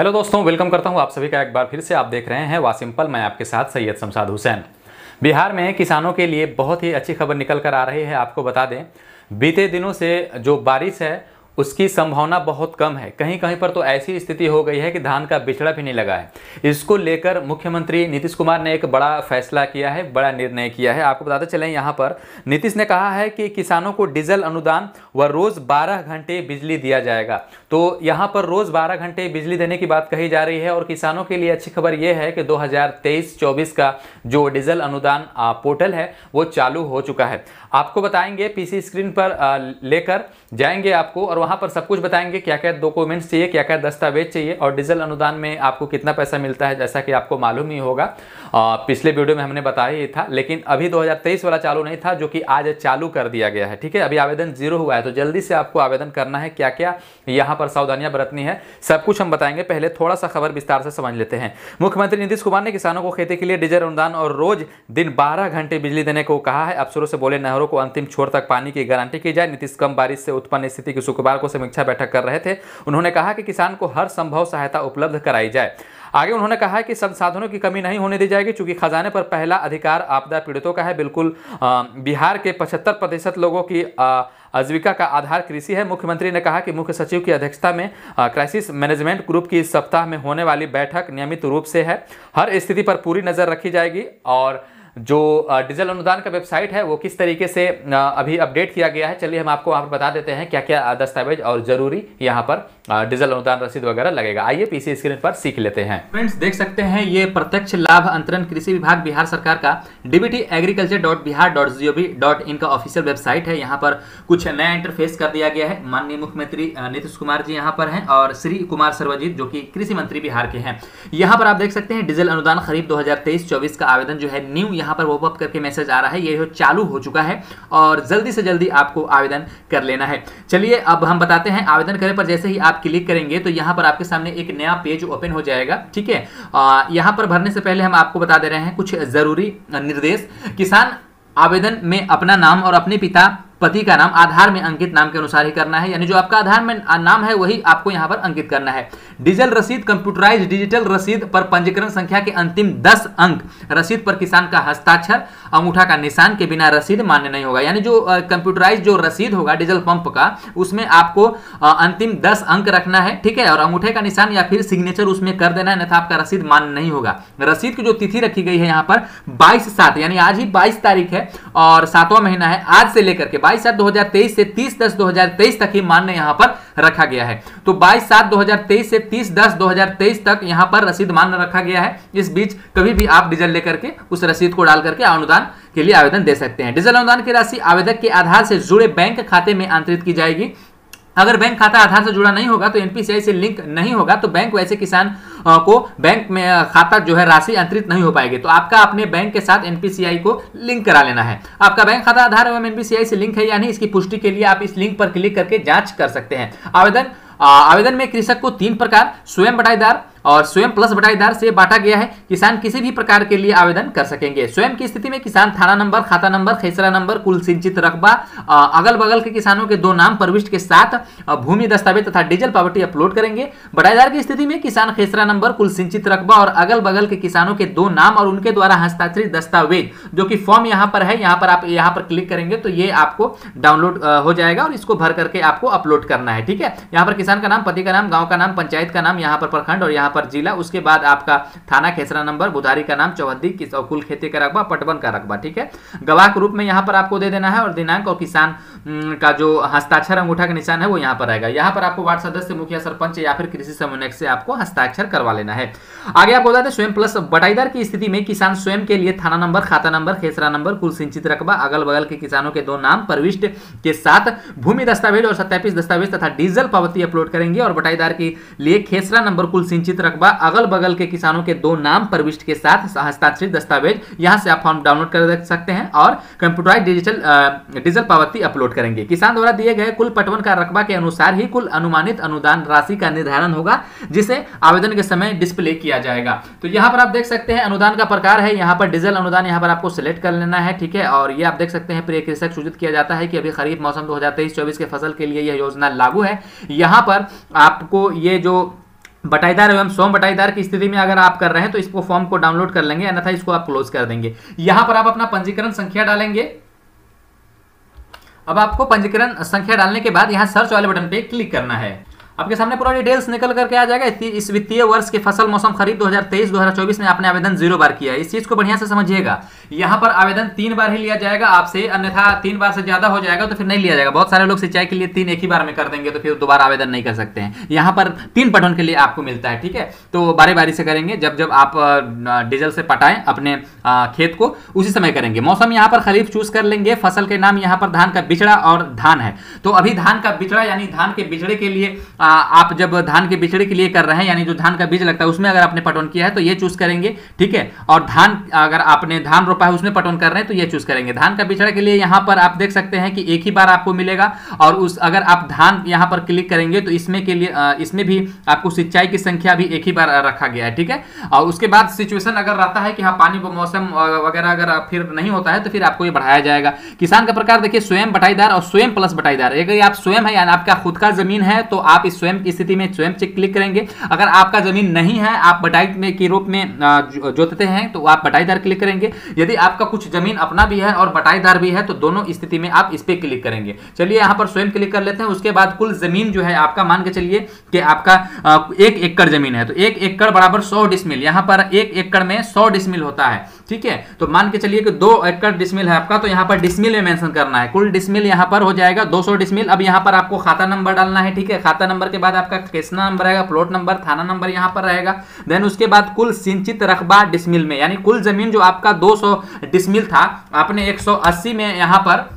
Hello दोस्तों, welcome करता हूं आप सभी का एक बार फिर से। आप देख रहे हैं वासिम्पल, मैं आपके साथ सैयद शमशाद हुसैन। बिहार में किसानों के लिए बहुत ही अच्छी खबर निकल कर आ रही है। आपको बता दें, बीते दिनों से जो बारिश है उसकी संभावना बहुत कम है। कहीं कहीं पर तो ऐसी स्थिति हो गई है कि धान का बिचड़ा भी नहीं लगा है। इसको लेकर मुख्यमंत्री नीतीश कुमार ने एक बड़ा फैसला किया है, बड़ा निर्णय किया है। आपको बताते चलें, यहाँ पर नीतीश ने कहा है कि किसानों को डीजल अनुदान व रोज 12 घंटे बिजली दिया जाएगा। तो यहाँ पर रोज 12 घंटे बिजली देने की बात कही जा रही है। और किसानों के लिए अच्छी खबर यह है कि 2023-24 का जो डीजल अनुदान पोर्टल है वो चालू हो चुका है। आपको बताएंगे, पीसी स्क्रीन पर लेकर जाएंगे आपको और वहां पर सब कुछ बताएंगे, क्या क्या डॉक्यूमेंट्स चाहिए, क्या क्या दस्तावेज चाहिए और डीजल अनुदान में आपको कितना पैसा मिलता है। जैसा कि आपको मालूम ही होगा, पिछले वीडियो में हमने बताया ही था, लेकिन अभी 2023 वाला चालू नहीं था, जो कि आज चालू कर दिया गया है। ठीक है, अभी आवेदन 0 हुआ है, तो जल्दी से आपको आवेदन करना है। क्या क्या यहाँ पर सावधानियां बरतनी है, सब कुछ हम बताएंगे। पहले थोड़ा सा खबर विस्तार से समझ लेते हैं। मुख्यमंत्री नीतीश कुमार ने किसानों को खेती के लिए डीजल अनुदान और रोज दिन 12 घंटे बिजली देने को कहा है। अफसरों से बोले नहरों को अंतिम छोर तक पानी की गारंटी की जाए। नीतीश कम बारिश से उत्पन्न स्थिति की शुक्रवार को समीक्षा बैठक कर रहे थे। उन्होंने कहा कि किसान को हर संभव सहायता उपलब्ध कराई जाए। आगे उन्होंने कहा कि संसाधनों की कमी नहीं होने दी जाएगी, चूंकि खजाने पर पहला अधिकार आपदा पीड़ितों का है। बिल्कुल बिहार के 75% लोगों की आजीविका का आधार कृषि है। मुख्यमंत्री ने कहा कि मुख्य सचिव की अध्यक्षता में क्राइसिस मैनेजमेंट ग्रुप की इस सप्ताह में होने वाली बैठक नियमित रूप से है। हर स्थिति पर पूरी नजर रखी जाएगी। और जो डीजल अनुदान का वेबसाइट है वो किस तरीके से अभी अपडेट किया गया है, चलिए हम आपको वहाँ पर बता देते हैं क्या क्या दस्तावेज और जरूरी यहाँ पर डीजल अनुदान रसीद वगैरह लगेगा। आइए पीसी स्क्रीन पर सीख लेते हैं। फ्रेंड्स, देख सकते हैं ये प्रत्यक्ष लाभ अंतरण कृषि विभाग बिहार सरकार का dbtagriculture.bihar.gov.in का ऑफिशियल वेबसाइट है। यहाँ पर कुछ नया इंटरफेस कर दिया गया है। माननीय मुख्यमंत्री नीतीश कुमार जी यहाँ पर हैं और श्री कुमार सर्वजित जो कि कृषि मंत्री बिहार के हैं। यहाँ पर आप देख सकते हैं डीजल अनुदान खरीफ 2023-24 का आवेदन जो है न्यू यहाँ पर पॉपअप करके मैसेज आ रहा है, ये चालू हो चुका है और जल्दी से जल्दी आपको आवेदन कर लेना है। चलिए अब हम बताते हैं। आवेदन करने पर जैसे ही आप क्लिक करेंगे तो यहाँ पर आपके सामने एक नया पेज ओपन हो जाएगा। ठीक है, यहाँ पर भरने से पहले हम आपको बता दे रहे हैं कुछ जरूरी निर्देश। किसान आवेदन में अपना नाम और अपने पति का नाम आधार में अंकित नाम के अनुसार ही करना है, यानी जो आपका आधार में नाम है वही आपको यहाँ पर अंकित करना है। डीजल रसीद कंप्यूटराइज डिजिटल रसीद पर पंजीकरण संख्या के अंतिम 10 अंक, रसीद पर किसान का हस्ताक्षर, अंगूठा का निशान के बिना रसीद मान्य नहीं होगा। यानी जो कंप्यूटराइज जो रसीद होगा डीजल पंप का, उसमें आपको अंतिम 10 अंक रखना है। ठीक है, और अंगूठे का निशान या फिर सिग्नेचर उसमें कर देना है, अन्यथा आपका रसीद मान्य नहीं होगा। रसीद की जो तिथि रखी गई है यहाँ पर 22/7, यानी आज ही 22 तारीख है और 7वां महीना है। आज से लेकर के 22/7/2023 से 30/10/2023 तक ही मान्य यहाँ पर रखा गया है। तो 22/7/2023 से 30/10/2023 तक यहाँ पर रसीद मान्य रखा गया है। इस बीच कभी भी आप डीजल लेकर के उस रसीद को डाल करके अनुदान के लिए आवेदन दे सकते हैं। डीजल अनुदान की राशि आवेदक के आधार से जुड़े बैंक खाते में अंतरित की जाएगी। अगर बैंक खाता आधार से जुड़ा नहीं होगा तो एनपीसीआई से लिंक नहीं होगा तो बैंक वैसे किसान को बैंक में खाता जो है राशि अंतरित नहीं हो पाएगी। तो आपका अपने बैंक के साथ एनपीसीआई को लिंक करा लेना है। आपका बैंक खाता आधार एवं एनपीसीआई से लिंक है या नहीं, इसकी पुष्टि के लिए आप इस लिंक पर क्लिक करके जांच कर सकते हैं। आवेदन में कृषक को 3 प्रकार स्वयं बटाईदार और स्वयं प्लस बटाईदार से बांटा गया है। किसान किसी भी प्रकार के लिए आवेदन कर सकेंगे। स्वयं की स्थिति में किसान थाना नंबर, खाता नंबर, खेसरा नंबर, कुल सिंचित रकबा, अगल बगल के किसानों के 2 नाम प्रविष्ट के साथ भूमि दस्तावेज तथा डीजल पावती अपलोड करेंगे। बटाईदार की स्थिति में किसान खेसरा नंबर, कुल सिंचित रकबा और अगल बगल के किसानों के 2 नाम और उनके द्वारा हस्ताक्षरित दस्तावेज, जो कि फॉर्म यहाँ पर है, यहाँ पर आप यहाँ पर क्लिक करेंगे तो ये आपको डाउनलोड हो जाएगा और इसको भर करके आपको अपलोड करना है। ठीक है, यहाँ पर किसान का नाम, पति का नाम, गांव का नाम, पंचायत का नाम, यहाँ पर प्रखंड और यहाँ पर जिला, उसके बाद आपका थाना, खेसरा नंबर, बुधारी का नाम, चौहद्दी, कुल खेती का रकबा, पटवन का रकबा। ठीक है, गवाह के रूप में यहाँ पर आपको दे देना है और दिनांक और किसान का जो हस्ताक्षर अंगूठा का निशान है वो यहाँ पर रहेगा। यहाँ पर आपको वार्ड सदस्य, मुखिया, सरपंच या फिर कृषि समन्वयक से आपको हस्ताक्षर करवा लेना है। आगे आपको बता दें, स्वयं प्लस बटाईदार की स्थिति में किसान स्वयं के लिए थाना नंबर, खाता नंबर, खेसरा नंबर, कुल सिंचित रकबा, अगल बगल के किसानों के 2 नाम प्रविष्ट के साथ भूमि दस्तावेज और सत्यापित दस्तावेज तथा डीजल पावती अपलोड करेंगे। और बटाईदार के लिए खेसरा नंबर, कुल सिंचित रकबा, अगल बगल के किसानों के 2 नाम प्रविष्ट के साथ हस्ताक्षरित दस्तावेज, यहां से आप फॉर्म डाउनलोड कर सकते हैं और कंप्यूटराइज्ड डीजल पावती अपलोड करेंगे। किसान द्वारा दिए गए कुल पटवन का रकबा के अनुसार ही कुल अनुमानित अनुदान राशि का निर्धारण होगा, जिसे आवेदन के समय डिस्प्ले किया जाएगा। तो यहाँ पर आप देख सकते हैं अनुदान का प्रकार है, यहाँ पर डीजल अनुदान यहाँ पर आपको सिलेक्ट कर लेना है। ठीक है, और ये आप देख सकते हैं प्रिय कृषक, सूचित किया जाता है कि अभी खरीफ मौसम 2023-24 के फसल के लिए यह योजना लागू है। यहाँ पर आपको ये जो बटाईदार एवं स्वयं बटाईदार की स्थिति में अगर आप कर रहे हैं तो इसको फॉर्म को डाउनलोड कर लेंगे, अन्यथा इसको आप क्लोज कर देंगे। यहां पर आप अपना पंजीकरण संख्या डालेंगे। अब आपको पंजीकरण संख्या डालने के बाद यहां सर्च वाले बटन पे क्लिक करना है। आपके सामने पूरा डिटेल्स निकल करके आ जाएगा। इस वित्तीय वर्ष के फसल मौसम खरीफ 2023-2024 में आपने आवेदन 0 बार किया है। इस चीज को बढ़िया से समझिएगा। यहाँ पर आवेदन 3 बार ही लिया जाएगा आपसे, अन्यथा 3 बार से ज्यादा हो जाएगा तो फिर नहीं लिया जाएगा। बहुत सारे लोग सिंचाई के लिए 3 एक ही बार में कर देंगे तो फिर दोबारा आवेदन नहीं कर सकते हैं। यहाँ पर 3 पटवन के लिए आपको मिलता है, ठीक है। तो बारी बारी से करेंगे, जब जब आप डीजल से पटाएं अपने खेत को उसी समय करेंगे। मौसम यहाँ पर खरीफ चूज कर लेंगे। फसल के नाम यहाँ पर धान का बिचड़ा और धान है। तो अभी धान का बिचड़ा यानी धान के बिचड़े के लिए आप जब धान के बिचड़े के लिए कर रहे हैं, यानी जो धान का बीज लगता है उसमें अगर आपने पटवन किया है तो ये चूज करेंगे, ठीक है। और धान अगर आपने धान रोपा है उसमें पटवन कर रहे हैं तो ये चूज करेंगे। धान का बिचड़ा के लिए यहाँ पर आप देख सकते हैं कि एक ही बार आपको मिलेगा। और उस अगर आप धान यहाँ पर क्लिक करेंगे तो इसमें के लिए इसमें भी आपको सिंचाई की संख्या भी एक ही बार रखा गया है, ठीक है। और उसके बाद सिचुएशन अगर रहता है कि हाँ पानी मौसम वगैरह अगर फिर नहीं होता है तो फिर आपको ये बढ़ाया जाएगा। किसान का प्रकार देखिए, स्वयं बटाईदार और स्वयं प्लस बटाईदार। अगर आप स्वयं है यानी आपका खुद का जमीन है तो आप इस स्वयं की स्थिति में स्वयं चेक क्लिक करेंगे। अगर आपका जमीन नहीं है, आप बटाई में के रूप में जोतते हैं तो आप बटाईदार क्लिक करेंगे। यदि आपका कुछ जमीन अपना भी है और बटाईदार भी है तो दोनों स्थिति में आप इस पे क्लिक करेंगे। चलिए यहाँ पर स्वयं क्लिक कर लेते हैं। उसके बाद कुल जमीन जो है आपका, मान के चलिए कि आपका 1 एकड़ जमीन है तो 1 एकड़ बराबर 100 डिसमिल। यहाँ पर 1 एकड़ में 100 डिसमिल होता है, ठीक है। तो मान के चलिए कि 2 एकड़ डिसमिल है आपका, तो यहाँ पर डिसमिल में मेंशन करना है। कुल डिसमिल यहाँ पर हो जाएगा 200 डिसमिल। अब यहाँ पर आपको खाता नंबर डालना है, ठीक है। खाता नंबर के बाद आपका केसना नंबर रहेगा, प्लॉट नंबर, थाना नंबर यहाँ पर रहेगा। देन उसके बाद कुल सिंचित रकबा डिसमिल में, यानी कुल जमीन जो आपका 200 डिसमिल था, आपने 180 में यहाँ पर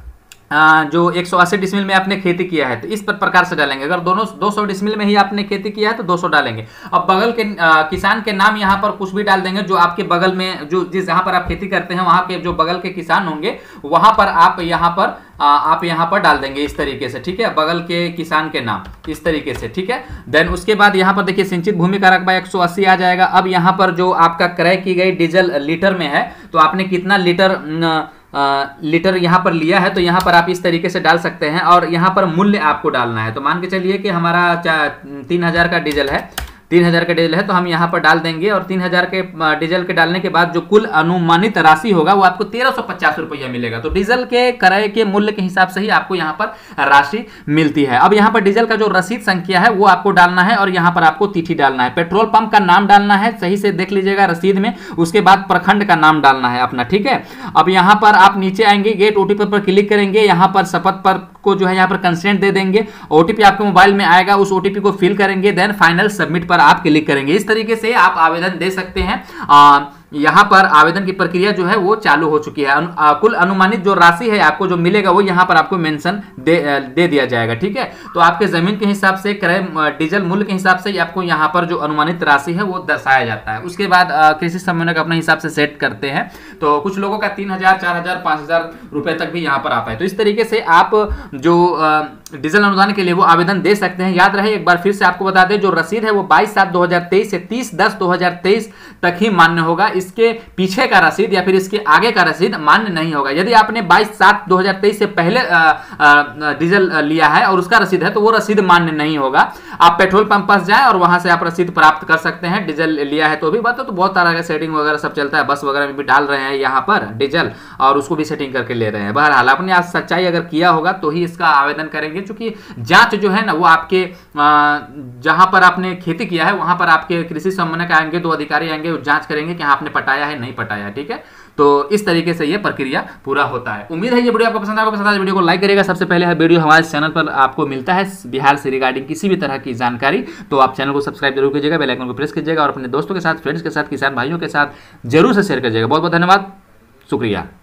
जो 180 डिसमिल में आपने खेती किया है तो इस प्रकार से डालेंगे। अगर दोनों 200 डिसमिल में ही आपने खेती किया है तो 200 डालेंगे। अब बगल के किसान के नाम यहाँ पर कुछ भी डाल देंगे जो आपके बगल में जो जिस जहाँ पर आप खेती करते हैं वहाँ के जो बगल के किसान होंगे वहाँ पर आप यहाँ पर डाल देंगे इस तरीके से, ठीक है। बगल के किसान के नाम इस तरीके से, ठीक है। देन उसके बाद यहाँ पर देखिए सिंचित भूमि का रकबा 180 आ जाएगा। अब यहाँ पर जो आपका क्रय की गई डीजल लीटर में है तो आपने कितना लीटर यहाँ पर लिया है तो यहाँ पर आप इस तरीके से डाल सकते हैं। और यहाँ पर मूल्य आपको डालना है। तो मान के चलिए कि हमारा 3000 का डीजल है, 3000 का डीजल है तो हम यहाँ पर डाल देंगे। और 3000 के डीजल के डालने के बाद जो कुल अनुमानित राशि होगा वो आपको 1350 रुपया मिलेगा। तो डीजल के क्रय के मूल्य के हिसाब से ही आपको यहाँ पर राशि मिलती है। अब यहाँ पर डीजल का जो रसीद संख्या है वो आपको डालना है और यहाँ पर आपको तिथि डालना है। पेट्रोल पंप का नाम डालना है, सही से देख लीजिएगा रसीद में। उसके बाद प्रखंड का नाम डालना है अपना, ठीक है। अब यहाँ पर आप नीचे आएंगे, गेट ओटीपी पर क्लिक करेंगे। यहाँ पर शपथ पर को जो है यहाँ पर कंसेंट दे देंगे। ओटीपी आपके मोबाइल में आएगा, उस ओटीपी को फिल करेंगे। देन फाइनल सबमिट पर आप क्लिक करेंगे। इस तरीके से आप आवेदन दे सकते हैं। यहाँ पर आवेदन की प्रक्रिया जो है वो चालू हो चुकी है। कुल अनुमानित जो राशि है आपको जो मिलेगा वो यहाँ पर आपको मेंशन दे दिया जाएगा, ठीक है। तो आपके जमीन के हिसाब से, क्रय डीजल मूल्य के हिसाब से आपको यहाँ पर जो अनुमानित राशि है वो दर्शाया जाता है। उसके बाद कृषि समन्वयक अपने हिसाब से सेट करते हैं। तो कुछ लोगों का 3000, 4000, 5000 रुपए तक भी यहाँ पर आता है। तो इस तरीके से आप जो डीजल अनुदान के लिए वो आवेदन दे सकते हैं। याद रहे, एक बार फिर से आपको बता दें, जो रसीद है वो 22/7/2023 से 30/10/2023 तक ही मान्य होगा। इसके पीछे का रसीद या फिर इसके आगे का रसीद मान्य नहीं होगा। यदि आपने 22/7/2023 से पहले डीजल लिया है और उसका रसीद है तो वो रसीद मान्य नहीं होगा। आप पेट्रोल पंप पर जाएं और वहां से आप रसीद प्राप्त कर सकते हैं। डीजल लिया है तो भी बात, तो बहुत तरह का सेटिंग वगैरह सब चलता है। बस वगैरह में भी डाल रहे हैं यहाँ पर डीजल और उसको भी सेटिंग करके ले रहे हैं। बहरहाल आपने आज सच्चाई अगर किया होगा तो ही इसका आवेदन करेंगे, क्योंकि जांच जो है ना वो आपके जहां पर आपने खेती किया है वहां पर आपके कृषि समन्वयक आएंगे, 2 अधिकारी आएंगे, वो जांच करेंगे कि हाँ आपने पटाया है नहीं पटाया, ठीक है। तो इस तरीके से ये प्रक्रिया पूरा होता है। उम्मीद है ये वीडियो आपको पसंद आएगा। पसंद आए वीडियो को लाइक करिएगा। सबसे पहले है वीडियो हमारे चैनल पर आपको मिलता है बिहार से रिगार्डिंग किसी भी तरह की जानकारी, तो आप चैनल को सब्सक्राइब जरूर कीजिएगा, बेल आइकन को प्रेस कीजिएगा और अपने दोस्तों के साथ, फ्रेंड्स के साथ, किसान भाइयों के साथ जरूर से शेयर कीजिएगा। बहुत बहुत धन्यवाद, शुक्रिया।